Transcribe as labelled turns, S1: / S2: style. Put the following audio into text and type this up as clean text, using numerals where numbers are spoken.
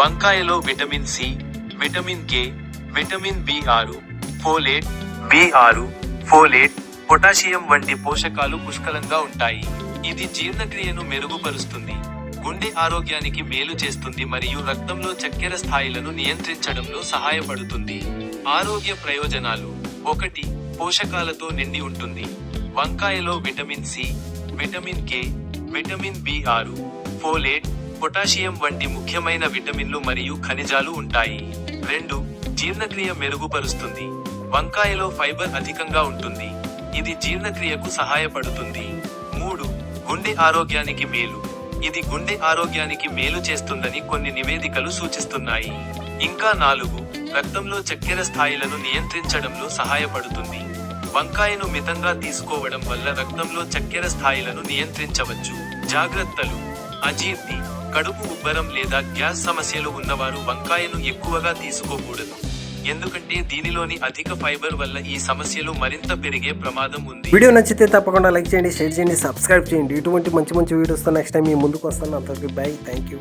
S1: వంకాయలో vitamin C, vitamin K, vitamin బి6, folate, potassium వంటి పోషకాలు పుష్కలంగా ఉంటాయి. ఇది జీర్ణక్రియను మెరుగుపరుస్తుంది, గుండె ఆరోగ్యానికి మేలు చేస్తుంది మరియు రక్తంలో చక్కెర స్థాయిలను నియంత్రించడంలో సహాయపడుతుంది. ఆరోగ్య ప్రయోజనాలు. 1. పోషకాలతో నిండి ఉంటుంది. వంకాయలో vitamin C, vitamin K, vitamin బి6, ఫోలేట్, పొటాషియం వంటి ముఖ్యమైన విటమిన్లు మరియు ఖనిజాలు ఉంటాయి. 2. జీర్ణక్రియ మెరుగుపరుస్తుంది. వంకాయలో ఫైబర్ అధికంగా ఉంటుంది, ఇది జీర్ణక్రియకు సహాయపడుతుంది. 3. గుండె ఆరోగ్యానికి మేలు. ఇది గుండె ఆరోగ్యానికి మేలు చేస్తుందని కొన్ని నివేదికలు సూచిస్తున్నాయి. ఇంకా 4. రక్తంలో చక్కెర స్థాయిలను నియంత్రించడంలో సహాయపడుతుంది. వంకాయను మితంగా తీసుకోవడం వల్ల రక్తంలో చక్కెర స్థాయిలను నియంత్రించవచ్చు. జాగ్రత్తలు. అజీర్తి, కడుపు ఉబ్బరం లేదా గ్యాస్ సమస్యలు ఉన్నవారు వంకాయను ఎక్కువగా తీసుకోకూడదు, ఎందుకంటే దీనిలోని అధిక ఫైబర్ వల్ల ఈ సమస్యలు మరింత పెరిగే ప్రమాదం ఉంది.
S2: వీడియో నచ్చితే తప్పకుండా లైక్ చేయండి, షేర్ చేయండి, సబ్స్క్రైబ్ చేయండి. ఇటువంటి మంచి వీడియోస్తో నెక్స్ట్ టైం మీ ముందుకు వస్తాను. అంతవరకు బై, థ్యాంక్ యూ.